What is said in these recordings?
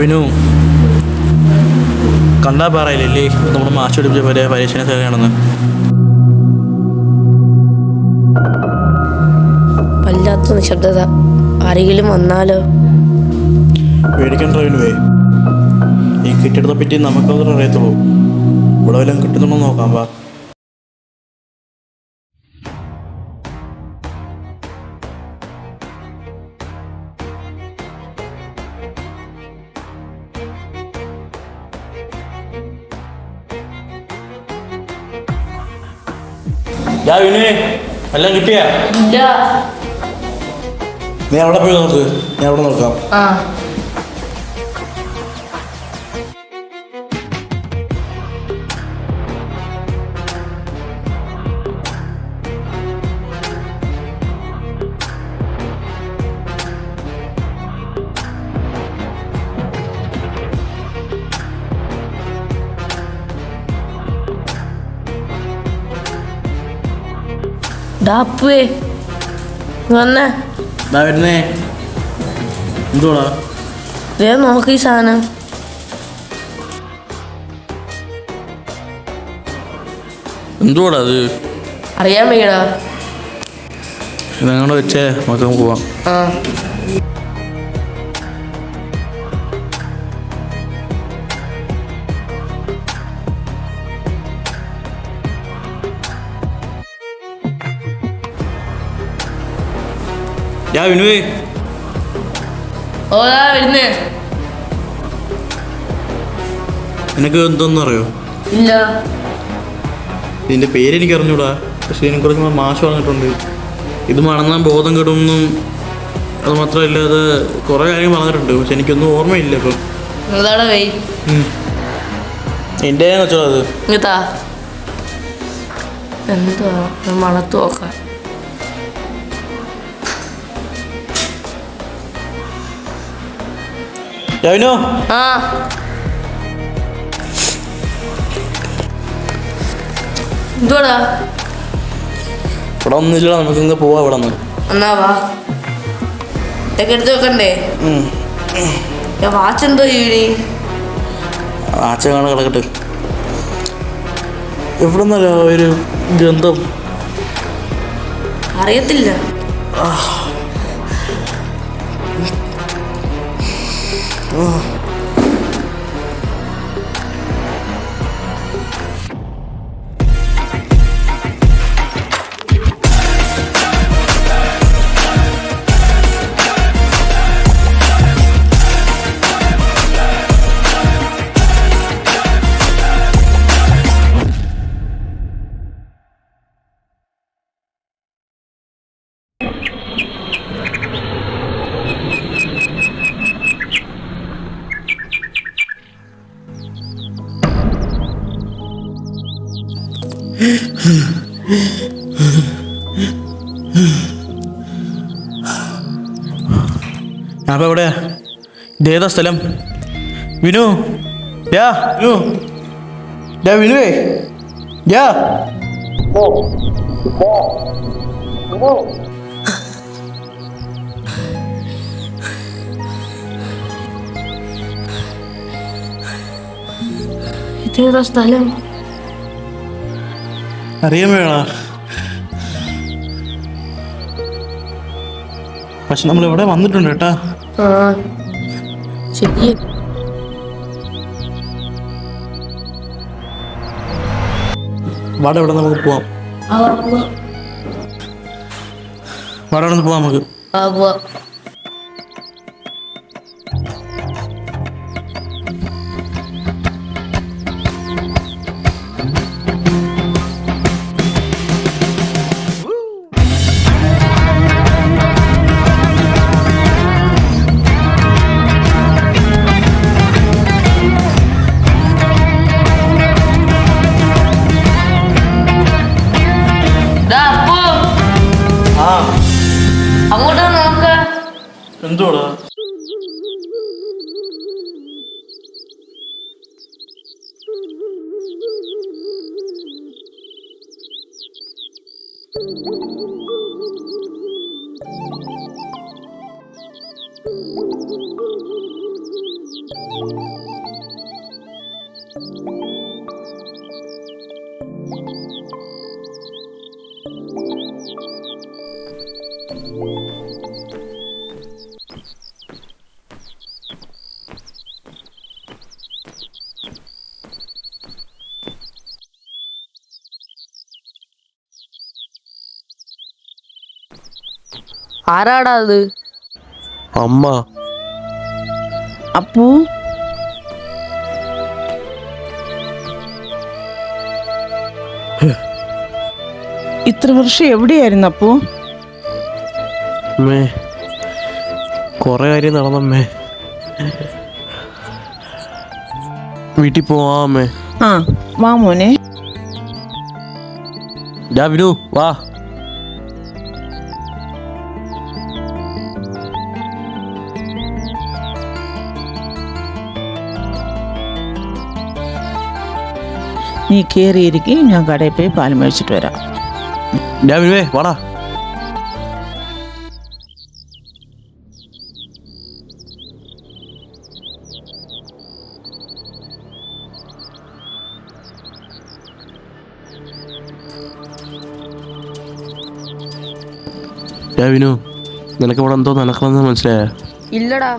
വിനു കണ്ടാ പറയില്ലേ നമ്മുടെ മാഷ് പഠിപ്പിച്ച പരീക്ഷണ സേവയാണെന്ന്. വല്ലാത്ത നിശബ്ദത. ആരെങ്കിലും വന്നാലോ? പേടിക്കണ്ട വിനുവേ, ഈ കെട്ടിടത്തെ പറ്റി നമുക്കതൊരു അറിയത്തുള്ളൂ. ഇവിടെ വല്ലതും കിട്ടുന്നുണ്ടോ നോക്കാം. വാ. വിനുവേ എല്ലാം കിട്ടിയാ? നീ അവിടെ പോയി നോക്ക്, ഞാൻ അവിടെ നോക്കാം. ഡാപ്പുവേ വന്നേ. വരുന്നേ. എന്തുവാടാ? വേഗം നോക്കി സാധനം. എന്തുവാടാ അത്? അറിയാൻ വയ്യടാ. ഇതങ്ങോട്ട് വെച്ചേ, നമുക്ക് പോവാം. വിനുവേ വരുന്നേ. നിനക്ക് എന്തോന്നും അറിയോ? ഇല്ല. ഇതിൻ്റെ പേരെനിക്ക് അറിഞ്ഞൂടാ, പക്ഷെ ഇതിനെ കുറിച്ച് മാഷ് പറഞ്ഞിട്ടുണ്ട്. ഇത് മണന്നാൽ ബോധം കെടുമെന്നും അത് മാത്രമല്ല അത് കുറേ കാര്യം പറഞ്ഞിട്ടുണ്ട്, പക്ഷെ എനിക്കൊന്നും ഓർമ്മയില്ല ഇപ്പം. എൻ്റെ വെച്ചോ അത്. എന്തുവാ മണത്ത് നോക്കാൻ? വിനു എന്തുവാടാ? ഇവിടെ ഒന്നുമില്ല, നമുക്കിങ്ങ് പോവാ. ഇവിടെ നിന്ന് എന്നാ വാ. ഇതൊക്കെ എടുത്ത് വെക്കണ്ടേ? വാച്ച് എന്തോ ചെയ്യണി? വാച്ച് കാണാൻ കിടക്കട്ടെ. എവിടെ നിന്നല്ല ഒരു ഗന്ധം? അറിയത്തില്ല. ഞാനിപ്പോൾ എവിടെയാ? ഇതേതാ സ്ഥലം? വിനു വിനു വിനുവേ ഇതേതാ സ്ഥലം? അറിയാൻ വേണ, പക്ഷെ നമ്മൾ ഇവിടെ വന്നിട്ടുണ്ട് കേട്ടാ. ശരി. വാട ഇവിടെ നമുക്ക് പോവാം. വാട ഇവിടെ പോവാം നമുക്ക്. അങ്ങോട്ടാ നോക്ക. എന്തുവാടാ? ആരാടാ അത്? അമ്മ. അപ്പു, ഇത്ര വർഷം എവിടെയായിരുന്നു അപ്പു? അമ്മേ, കുറെ കാര്യം നടന്നമ്മേ. വീട്ടിൽ പോവാ അമ്മേ. ആ വാ മോനെ. വിനു വാ. നീ കയറിയിരിക്കും, ഞാൻ കടയിൽ പോയി പാൽ മേടിച്ചിട്ട് വരാം. വിനുവേ വാടാ. വിനു, നിനക്ക് ഇവിടെ എന്തോ നടക്കണമെന്ന് മനസ്സിലായ? ഇല്ലടാ.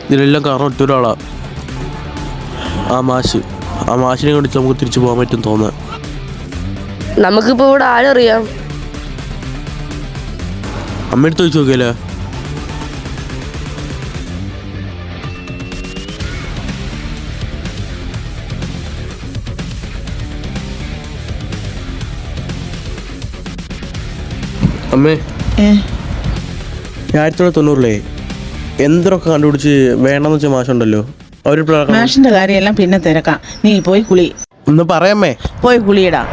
ഇതിലെല്ലാം കാരണം ഒറ്റൊരാളാ, ആ മാഷിനെ കൊണ്ട് നമുക്ക് തിരിച്ചു പോകാൻ പറ്റും തോന്നുക. നമുക്കിപ്പോ ഇവിടെ ആരറിയാം? അമ്മയെടുത്ത് ചോദിച്ചു നോക്കിയല്ലേ? അമ്മേ, 1990 എന്തൊക്കെ കണ്ടുപിടിച്ച് വേണമെന്ന് വെച്ച മാഷുണ്ടല്ലോ, അവർ മാഷിന്റെ കാര്യമെല്ലാം പിന്നെ തിരക്കാം. നീ പോയി കുളി. ഒന്ന് പറയാമേ. പോയി കുളിയിടാ.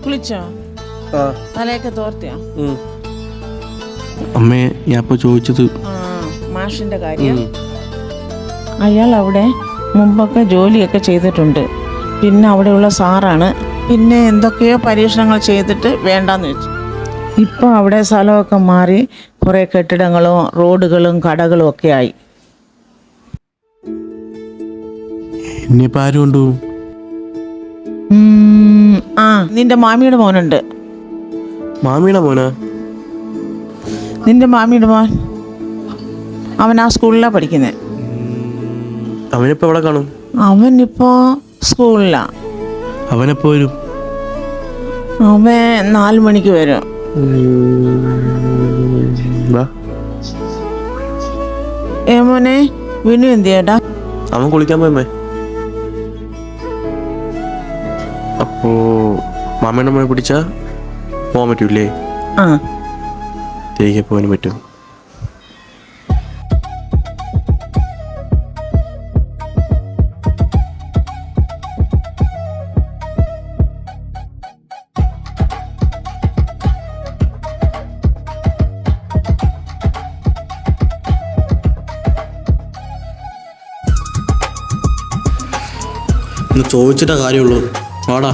കുളിച്ചോ? തലയൊക്കെ തോർത്തിയോ? അമ്മേ, ഞാൻ ഇപ്പൊ ചോദിച്ചത് മാഷിന്റെ കാര്യം. അയാൾ അവിടെ മുമ്പൊക്കെ ജോലിയൊക്കെ ചെയ്തിട്ടുണ്ട്. പിന്നെ അവിടെയുള്ള സാറാണ്. പിന്നെ എന്തൊക്കെയോ പരീക്ഷണങ്ങൾ ചെയ്തിട്ട് വേണ്ടാന്ന് വെച്ചു. ഇപ്പോൾ അവിടെ സ്ഥലമൊക്കെ മാറി കുറേ കെട്ടിടങ്ങളും റോഡുകളും കടകളും ഒക്കെ ആയി. ഇനിയിപ്പോ ആരും ഉണ്ടോ? നിന്റെ മാമിയുടെ മോനുണ്ട്. മാമിയുടെ മോനാ? നിന്റെ മാമിയുടെ മോൻ, അവൻ ആ സ്കൂളിലാണ് പഠിക്കുന്നത്. അവനിപ്പോ എവിടെ കാണും? അവനിപ്പോ സ്കൂളിലാ. അവനെപ്പോ വരും? അവൻ 4 മണിക്ക് വരും. മോനെ, വിനു എന്ത് ചെയ്യട്ടാ? അവൻ കുളിക്കാൻ പോയമ്മേ. അപ്പോ മാമയുടെ മോനെ പിടിച്ചാ പോകാൻ പറ്റൂലേ? തിരികെ പോകാൻ പറ്റും. ചോദിച്ചിട്ട കാര്യമുള്ളൂ. വാടാ.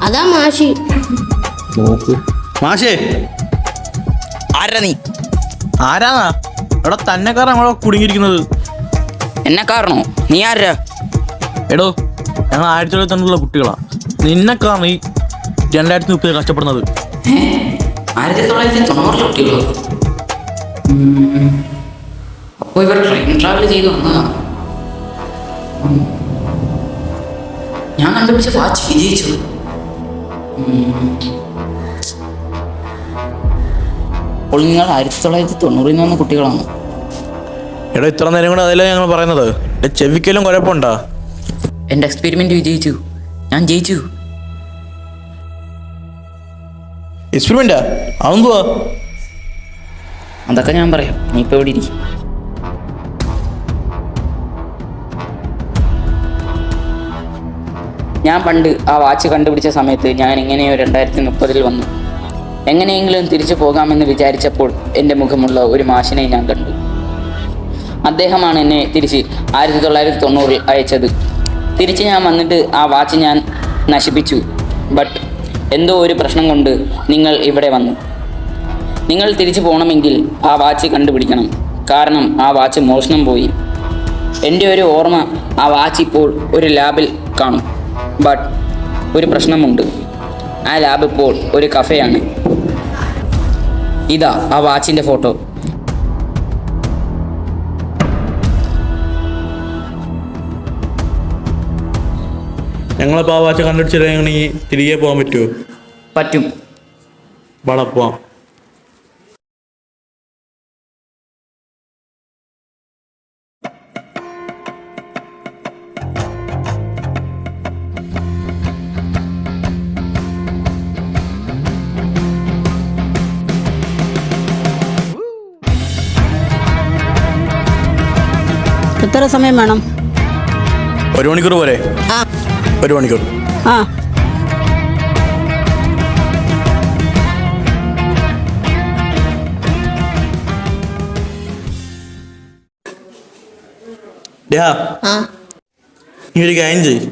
അതാ മാഷി. മാഷേ, ആരാ നീ? ആരാന്നാ എടാ? തന്നെ കാരണം നമ്മളെ കുടുങ്ങിയിരിക്കുന്നത്. എന്നെ കാരണോ? നീ ആരാ? എടോ, ഞങ്ങൾ 1990 കുട്ടികളാ. നിന്നെ കാരണം ഈ 2030 കഷ്ടപ്പെടുന്നത്. 1990 കുട്ടികളോ? അപ്പോൾ ഇവർ ട്രെയിൻ ട്രാവൽ ചെയ്ത് വന്നതാ. ഞാൻ കണ്ടുപിടിച്ച വാച്ച് വിജയിച്ചു. അപ്പോൾ നിങ്ങൾ 1990 വന്ന കുട്ടികളാണ്. എടോ, ഇത്ര നേരം കൂടെ അതല്ലേ ഞങ്ങൾ പറയുന്നത്. ചെവിക്കെല്ലാം കുഴപ്പമുണ്ടോ? എൻ്റെ എക്സ്പെരിമെന്റ് വിജയിച്ചു. ഞാൻ ജയിച്ചു. എക്സ്പെരിമെന്റാ? അതെന്തുവാ? അതൊക്കെ ഞാൻ പറയാം. നീ ഇപ്പോൾ എവിടെ ഇരിക്കും? ഞാൻ പണ്ട് ആ വാച്ച് കണ്ടുപിടിച്ച സമയത്ത് ഞാൻ എങ്ങനെയോ 2030 വന്നു. എങ്ങനെയെങ്കിലും തിരിച്ചു പോകാമെന്ന് വിചാരിച്ചപ്പോൾ എൻ്റെ മുഖമുള്ള ഒരു മാഷിനെ ഞാൻ കണ്ടു. അദ്ദേഹമാണ് എന്നെ തിരിച്ച് 1990 അയച്ചത്. തിരിച്ച് ഞാൻ വന്നിട്ട് ആ വാച്ച് ഞാൻ നശിപ്പിച്ചു. ബട്ട് എന്തോ ഒരു പ്രശ്നം കൊണ്ട് നിങ്ങൾ ഇവിടെ വന്നു. നിങ്ങൾ തിരിച്ചു പോകണമെങ്കിൽ ആ വാച്ച് കണ്ടുപിടിക്കണം. കാരണം ആ വാച്ച് മോഷണം പോയി. എൻ്റെ ഒരു ഓർമ്മ ആ വാച്ച് ഇപ്പോൾ ഒരു ലാബിൽ കാണും. ബട്ട് ഒരു പ്രശ്നമുണ്ട്. ആ ലാബ് ഇപ്പോൾ ഒരു കഫേയാണ്. ഇതാ ആ വാച്ചിൻ്റെ ഫോട്ടോ. ഞങ്ങളിപ്പോൾ ആ വാച്ച് കണ്ടുപിടിച്ചില്ലെങ്കിൽ തിരികെ പോകാൻ പറ്റുമോ? പറ്റും. വാടാ പോവാം. എത്ര സമയം വേണം? 1 മണിക്കൂർ പോരെ? ആ 1 മണിക്കൂർ. ആ നീ ഒരു കാര്യം ചെയ്യ്,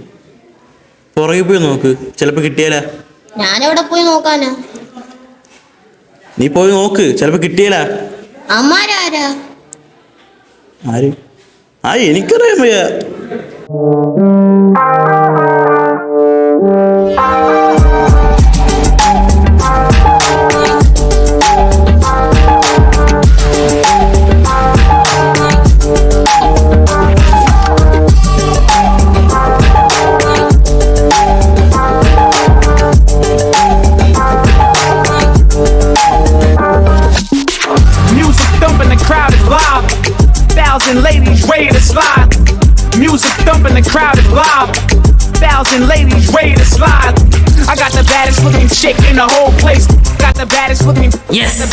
പുറകെ പോയി നോക്ക്, ചിലപ്പോൾ കിട്ടിയാലാ. ഞാനെവിടെ പോയി നോക്കാനാ? നീ പോയി നോക്ക്, ചിലപ്പോൾ കിട്ടിയാലാ. അമ്മാരാരാ? ആര്? എനിക്കറിയാൻ വയ്യ. Music thumping, the crowd is live. 1,000 ladies ready to slide. Music thumping, the crowd is live. 1,000 ladies ready to slide. I got the baddest looking chick in the whole place. Got the baddest looking. Yes. The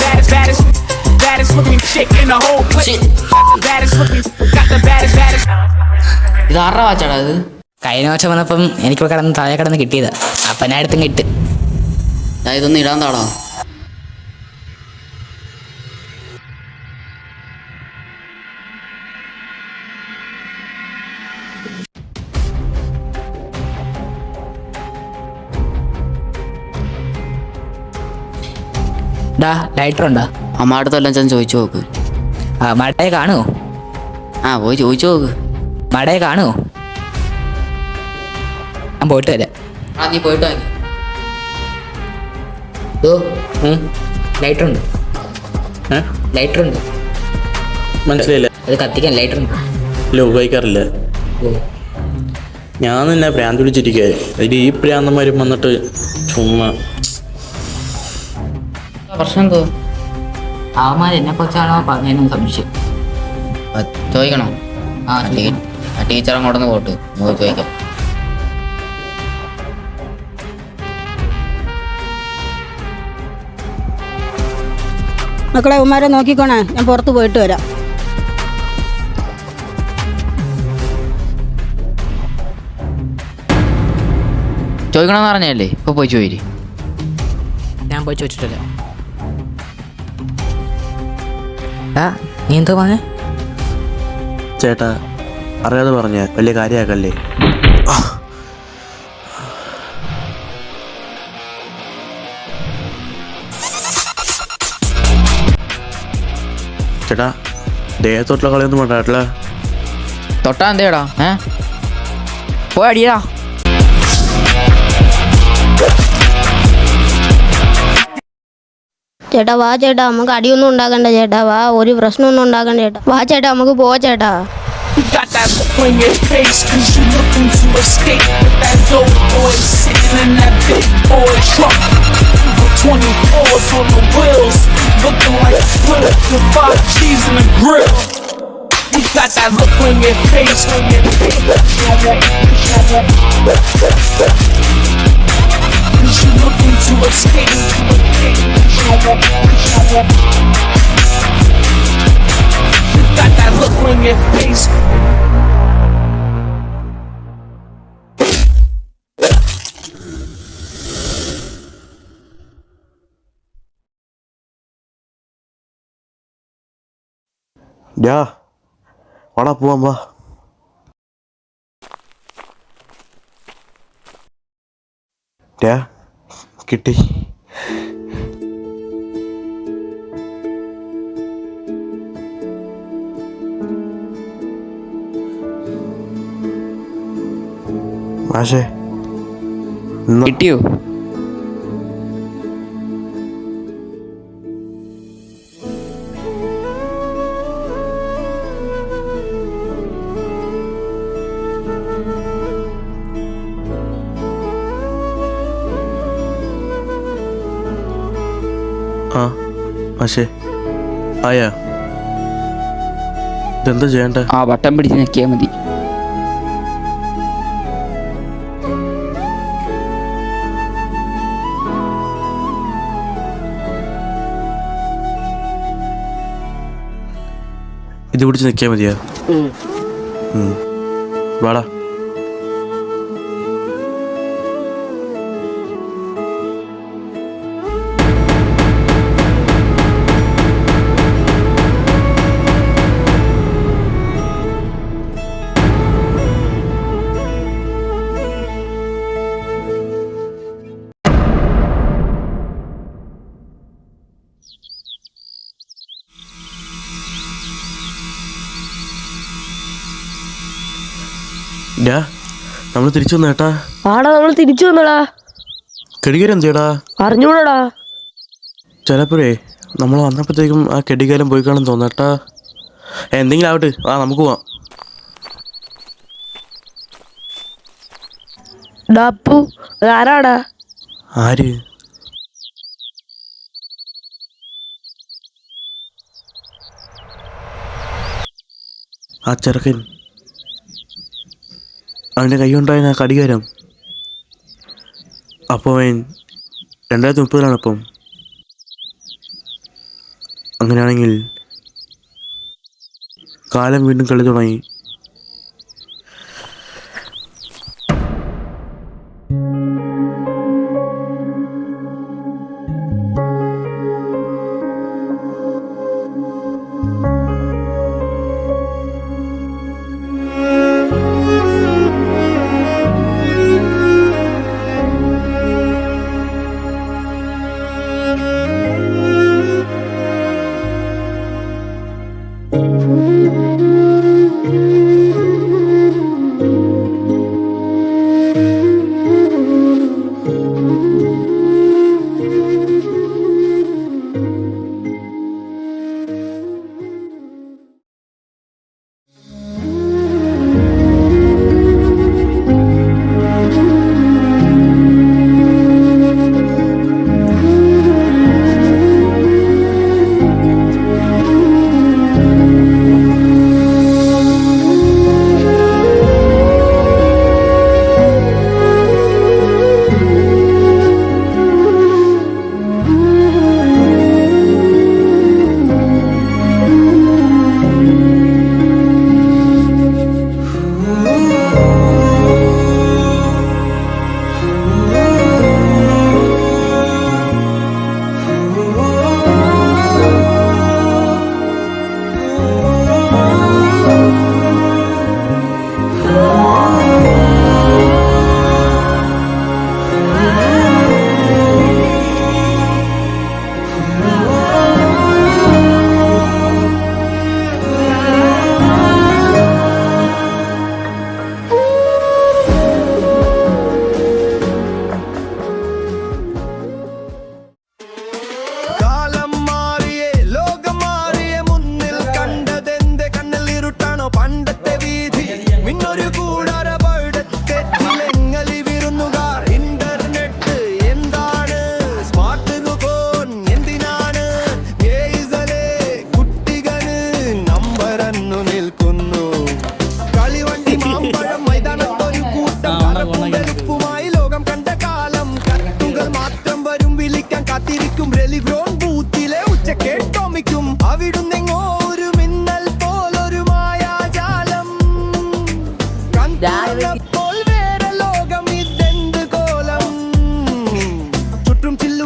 baddest looking chick in the whole place. Shit. Got the baddest looking. Got the baddest. ഇത് ആരുടെ വാച്ചാടാ ഇത്? കഴിഞ്ഞ വർഷം വന്നപ്പം എനിക്കിപ്പോൾ താഴെ കിടന്ന് കിട്ടിയതാ. അപ്പം ഞാൻ അടുത്തും കിട്ട്. ഇതൊന്നും ഇടാൻ താടാ. ലൈറ്റർ ഉണ്ടോ? അമ്മയുടെ അടുത്തെല്ലാം ചെന്ന് ചോദിച്ചു നോക്ക്. മടയെ കാണുമോ? പോയി ചോദിച്ചു നോക്ക്. മടയെ കാണുമോ? ഞാൻ പോയിട്ട് വരാം. നീ പോയിട്ട് വാങ്ങി. ലൈറ്റർ ഉണ്ട്. ലൈറ്റർ ഉണ്ട്. മനസ്സിലായില്ല. അത് കത്തിക്കാൻ ലൈറ്റർ ഉണ്ട്. ഇല്ല, ഉപയോഗിക്കാറില്ല. ഞാൻ തന്നെ പ്രാന്ത് പിടിച്ചിരിക്കുക. അതിൽ ഈ പ്രാന്തന്മാരും വന്നിട്ട് ചുമ്മാ. പ്രശ്നം എന്തോ? അവന്മാർ എന്നെ കുറിച്ചാണോ പറഞ്ഞതെന്ന് സംശയം. ചോദിക്കണോ? ടീച്ചർ അങ്ങോട്ടൊന്ന് പോട്ട് ചോദിക്കാം. മക്കളെ ഉമ്മാരെ നോക്കിക്കോണേ, ഞാൻ പുറത്ത് പോയിട്ട് വരാം. ചോദിക്കണമെന്ന് പറഞ്ഞല്ലേ? ഇപ്പോൾ പോയി ചോദിച്ചു. ഞാൻ പോയി ചോദിച്ചിട്ടില്ല. നീ എന്തോ പറഞ്ഞേ? ചേട്ടാ, അറിയാതെ പറഞ്ഞ വലിയ കാര്യമാക്കല്ലേ. ചേട്ടാ, ദേഹത്തോട്ടുള്ള കളിയൊന്നും വേണ്ടാട്ടില്ല. തൊട്ടാ എന്തേടാ? പോയി അടിയാ. ചേട്ടാ വാ ചേട്ടാ, നമുക്ക് അടിയൊന്നും ഉണ്ടാക്കണ്ട ചേട്ടാ. വാ, ഒരു പ്രശ്നമൊന്നും ഉണ്ടാക്കണ്ട ചേട്ടാ. വാ ചേട്ടാ, നമുക്ക് പോവാ ചേട്ടാ. You got that look on your face, cause you looking to escape with that dope boy sitting in that big boy truck with 24s on the wheels, looking like a split with 5 G's in the grill. You got that look on your face, cause you looking to escape. You got that look on your face. ഡാ വാടാ പോവാം വാ. ഡാ കിട്ടി. മാഷേ കിട്ടിയോ? ആ മാഷേ ആയാ? ഇതെന്താ ചെയ്യണ്ടേ? ആ ബട്ടൺ പിടിച്ച് ഞെക്കിയാൽ മതി. ഇത് പിടിച്ച് നിൽക്കിയാൽ മതിയാ? വാടാ. ഡാ നമ്മൾ തിരിച്ചു വന്ന ഏട്ടാ. ആടാ നമ്മൾ തിരിച്ചു വന്നടാ. കെടികാരം എന്തിയടാ? അറിഞ്ഞൂടാ. ചിലപ്പോഴേ നമ്മൾ വന്നപ്പോഴത്തേക്കും ആ കെടികാരം പോയി കാണും തോന്നട്ടാ. എന്തെങ്കിലും ആവട്ടെ, ആ നമുക്ക് പോവാം. ഡാപ്പു ആരാടാ? ആര്? ആ ചെറുക്കൻ, അവൻ്റെ കൈ ആ കടികാരം. അപ്പോൾ അവൻ 2030 അപ്പം. അങ്ങനെയാണെങ്കിൽ കാലം വീണ്ടും കളി തുടങ്ങി.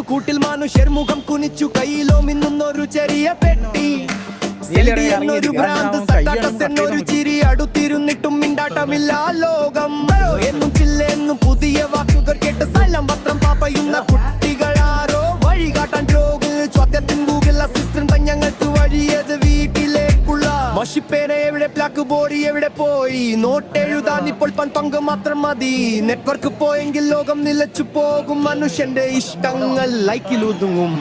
കൂട്ടിൽ മനുഷ്യർ മുഖം കുനിച്ചു കയ്യിലോ മിന്നുന്നൊരു ചെറിയ പെട്ടി സെൽഫി എന്നൊരു ഭ്രാന്ത്, സക്കാട്ടസ് എന്നൊരു ചിരി, അടുത്തിരുന്നിട്ടും മിണ്ടാട്ടമില്ല ലോകം. എന്നും ചില്ലെന്നും പുതിയ വാക്കുകൾ കേട്ട് സ്ഥലം പത്രം പാപ്പയുന്ന കുട്ടികളാരോ വഴി കാട്ടാൻ രോഗിൽ ചോദ്യത്തിൻ ഗൂഗിൾ അസിസ്റ്റന്റ് ഞങ്ങൾക്ക് വഴിയത് വീട്ടിലേക്കുള്ള മഷിപ്പേന എവിടെ, ബ്ലാക്ക് ബോർഡ് എവിടെ പോയി, നോട്ട് എഴുതാൻ ഇപ്പോൾ പങ്ക് മാത്രം മതി. നെറ്റ്വർക്ക് പോയെങ്കിൽ ലോകം നിലച്ചു പോകും, മനുഷ്യന്റെ ഇഷ്ടങ്ങൾ ലൈക്കിലൊതുങ്ങും.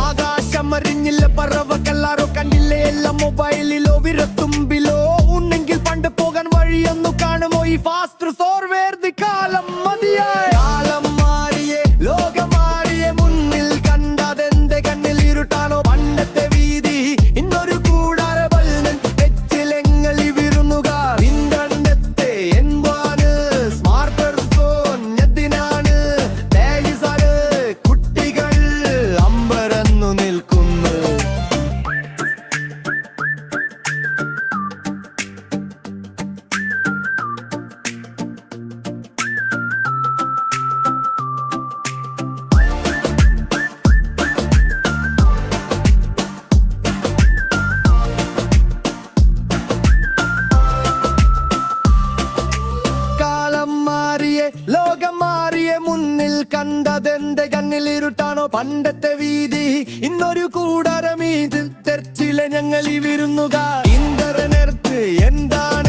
ആകാശം അറിഞ്ഞില്ല പറവക്കെല്ലാരോ കണ്ടില്ലേ, എല്ലാം മൊബൈലിലോ വിരത്തുമ്പിലോ ഉണ്ടെങ്കിൽ പണ്ട് പോകാൻ വഴിയൊന്നു കാണുമോ. ഈ ഫാസ്റ്റ് ഫോർവേഡ് കാലം മതിയായി. കാലം മാറിയേ, ലോകം മാറിയേ, മുന്നിൽ കണ്ടതെന്റെ കണ്ണിൽ ഇരുട്ടാണോ പണ്ടത്തെ വീതി, ഇന്നൊരു കൂടാര തെച്ചിലെങ്ങളി വിരുന്നുകാർ. ഇന്റർനെറ്റ് എന്താണ്, സ്മാർട്ട് ഫോൺ എന്തിനാണ്, തേജിസാണ് കുട്ടികൾ അമ്പരന്നു നിൽക്കുന്നു. കാലം മാറിയേ, ലോകം മാറിയേ, മുന്നിൽ കണ്ടതെന്റെ കണ്ണിലിരുട്ടാണോ പണ്ടത്തെ വീതി, ഇന്നൊരു കൂടാരമീത് തെച്ചിലെ ഞങ്ങൾ ഈ വിരുന്നുകാർ. ഇന്റർനെറ്റ് എന്താണ്